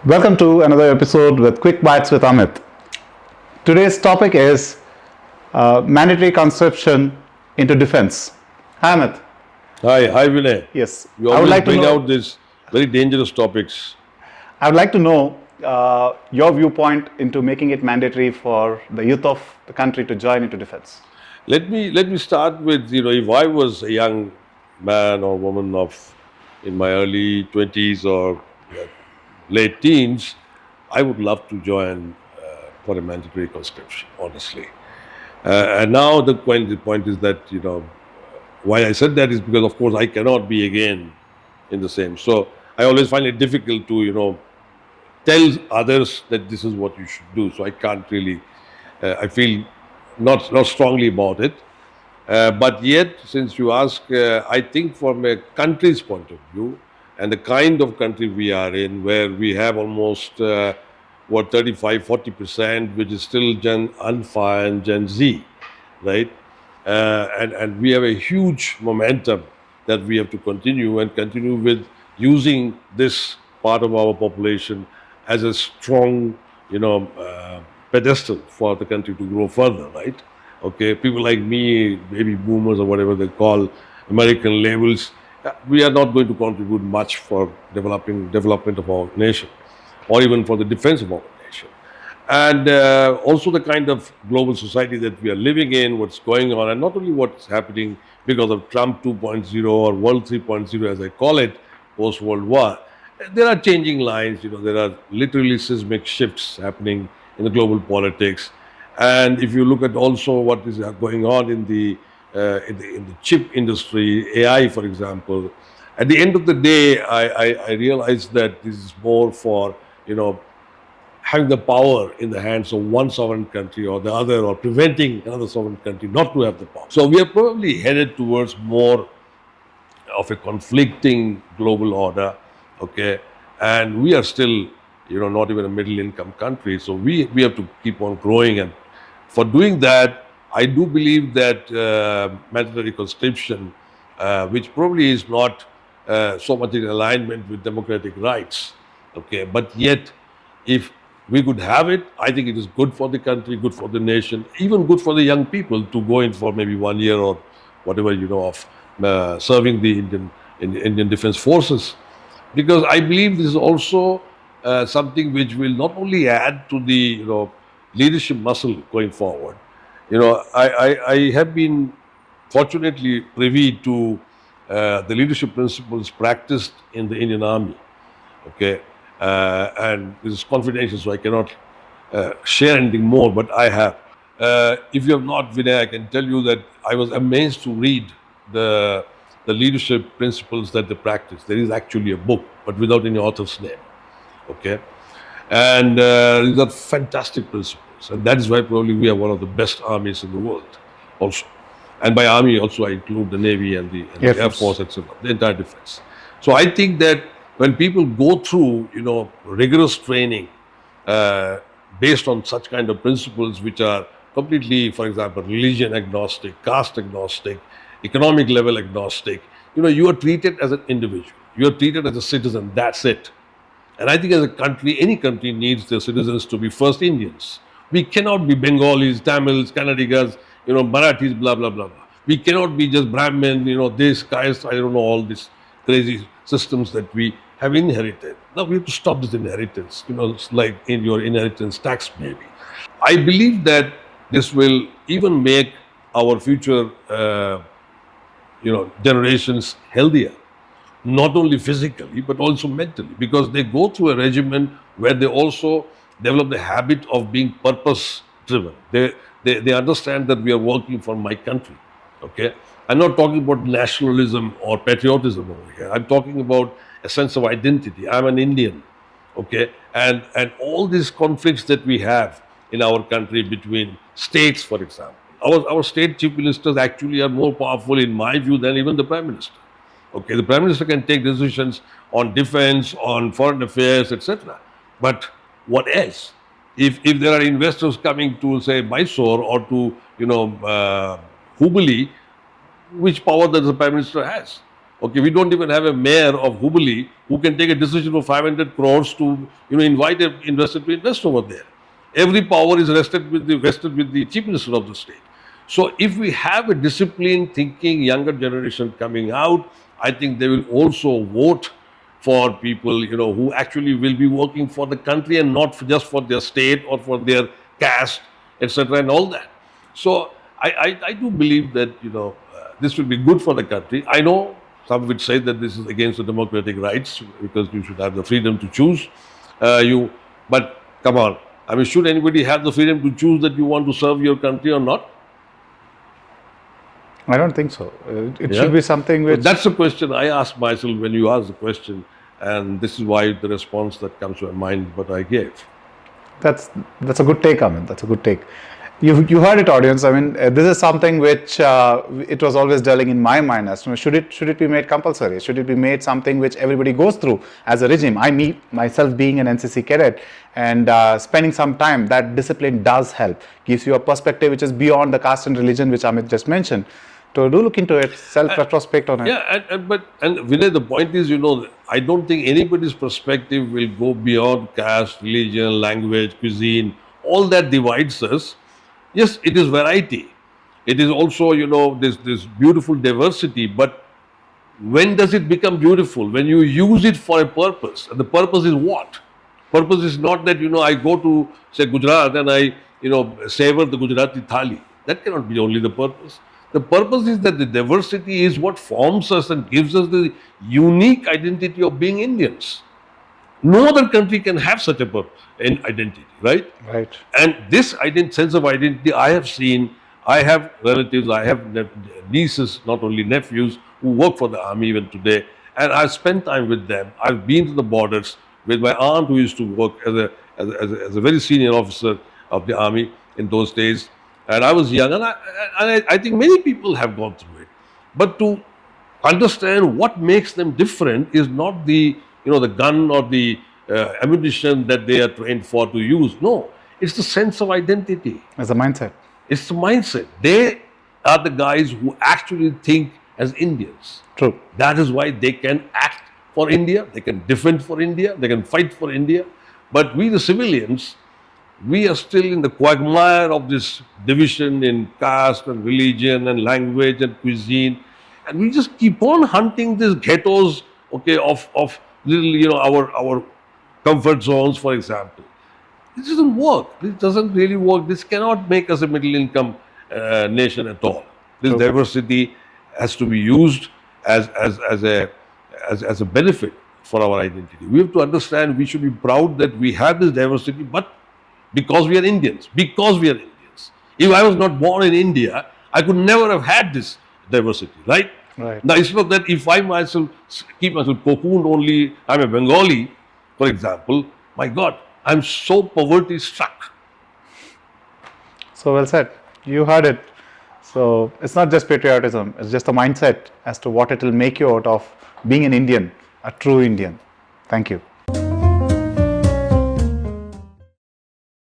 Welcome to another episode with Quick Bytes with Amit. Today's topic is mandatory conscription into defense. Hi, Amit. Hi, Vinay. Yes, You I would always like to bring know. out these very dangerous topics. I would like to know your viewpoint into making it mandatory for the youth of the country to join into defense. Let me start with, if I was a young man or woman of in my early 20s or late teens, I would love to join for a mandatory conscription, honestly. And now the point is that, why I said that is because, of course, I cannot be again in the same. So I always find it difficult to, tell others that this is what you should do. So I can't really, I feel not strongly about it. But yet, since you ask, I think from a country's point of view and the kind of country we are in, where we have almost 35-40%, which is still Gen Alpha and Gen Z, right? And we have a huge momentum that we have to continue with using this part of our population as a strong, pedestal for the country to grow further, right? Okay, people like me, baby boomers or whatever they call American labels, we are not going to contribute much for development of our nation, or even for the defense of our nation. And also the kind of global society that we are living in, what's going on, and not only what's happening because of Trump 2.0 or World 3.0, as I call it, post-World War. There are changing lines, there are literally seismic shifts happening in the global politics. And if you look at also what is going on in the chip industry, AI, for example, at the end of the day, I realize that this is more for, having the power in the hands of one sovereign country or the other, or preventing another sovereign country not to have the power. So we are probably headed towards more of a conflicting global order, okay? And we are still, not even a middle income country. So we have to keep on growing. And for doing that, I do believe that mandatory conscription, which probably is not so much in alignment with democratic rights, okay, but yet if we could have it, I think it is good for the country, good for the nation, even good for the young people to go in for maybe 1 year or whatever, of serving the Indian Defense Forces. Because I believe this is also something which will not only add to the, leadership muscle going forward. I have been fortunately privy to the leadership principles practiced in the Indian Army. Okay, and this is confidential, so I cannot share anything more. But I have. If you have not, Vinay, I can tell you that I was amazed to read the the leadership principles that they practice. There is actually a book, but without any author's name. Okay, and these are fantastic principles, and that is why probably we are one of the best armies in the world, also. And by army also I include the navy and Air the air Force. force, etc., the entire defense. So I think that when people go through, rigorous training uh, based on such kind of principles, which are completely, for example, religion agnostic, caste agnostic, economic level agnostic, you are treated as an individual. You are treated as a citizen. That's it. And I think as a country, any country needs their citizens to be first Indians. We cannot be Bengalis, Tamils, Kannadigas, Marathis, blah, blah, blah, blah. We cannot be just Brahmin, this, Caste, I don't know, all these crazy systems that we have inherited. Now we have to stop this inheritance, it's like in your inheritance tax maybe. I believe that this will even make our future, generations healthier, not only physically but also mentally, because they go through a regimen where they also develop the habit of being purpose driven. They understand that we are working for my country. Okay, I'm not talking about nationalism or patriotism over here. I'm talking about a sense of identity. I'm an Indian. Okay, and all these conflicts that we have in our country between states, for example, our state chief ministers actually are more powerful in my view than even the prime minister. Okay, the prime minister can take decisions on defense, on foreign affairs, etc. But what else? If there are investors coming to say Mysore or to Hubli, which power does the prime minister has? Okay, we don't even have a mayor of Hubli who can take a decision for 500 crores to, invite an investor to invest over there. Every power is vested with the chief minister of the state. So if we have a disciplined thinking younger generation coming out, I think they will also vote for people, who actually will be working for the country and not just for their state or for their caste, etc. and all that. So I do believe that, this will be good for the country. I know some would say that this is against the democratic rights because you should have the freedom to choose. But come on, I mean, should anybody have the freedom to choose that you want to serve your country or not? I don't think so. It Yeah. should be something which. That's the question I ask myself when you ask the question, and this is why the response that comes to my mind, what I gave. That's a good take, Amit. That's a good take. You heard it, audience. I mean, this is something which it was always dwelling in my mind as to should it be made compulsory? Should it be made something which everybody goes through as a regime? Myself being an NCC cadet and spending some time, that discipline does help. Gives you a perspective which is beyond the caste and religion, which Amit just mentioned. So do look into it, self-retrospect on it. Yeah, and Vinay, the point is, I don't think anybody's perspective will go beyond caste, religion, language, cuisine. All that divides us. Yes, it is variety. It is also, this beautiful diversity. But when does it become beautiful? When you use it for a purpose. And the purpose is what? Purpose is not that, I go to, say, Gujarat and I, savor the Gujarati thali. That cannot be only the purpose. The purpose is that the diversity is what forms us and gives us the unique identity of being Indians. No other country can have such an identity, right? Right. And this sense of identity I have seen, I have relatives, I have nieces, not only nephews, who work for the army even today. And I've spent time with them. I've been to the borders with my aunt who used to work as a very senior officer of the army in those days. And I was young, and I think many people have gone through it. But to understand what makes them different is not the gun or the ammunition that they are trained for to use. No, it's the sense of identity. As a mindset. It's the mindset. They are the guys who actually think as Indians. True. That is why they can act for India, they can defend for India, they can fight for India. But we, the civilians, we are still in the quagmire of this division in caste and religion and language and cuisine. And we just keep on hunting these ghettos, of little, our comfort zones, for example. This doesn't work. This doesn't really work. This cannot make us a middle income nation at all. This diversity has to be used as a benefit for our identity. We have to understand we should be proud that we have this diversity, but because we are Indians. Because we are Indians. If I was not born in India, I could never have had this diversity, right? Right. Now, it's not that if I keep myself cocooned only, I'm a Bengali, for example, my God, I'm so poverty struck. So well said. You heard it. So it's not just patriotism, it's just a mindset as to what it will make you out of being an Indian, a true Indian. Thank you.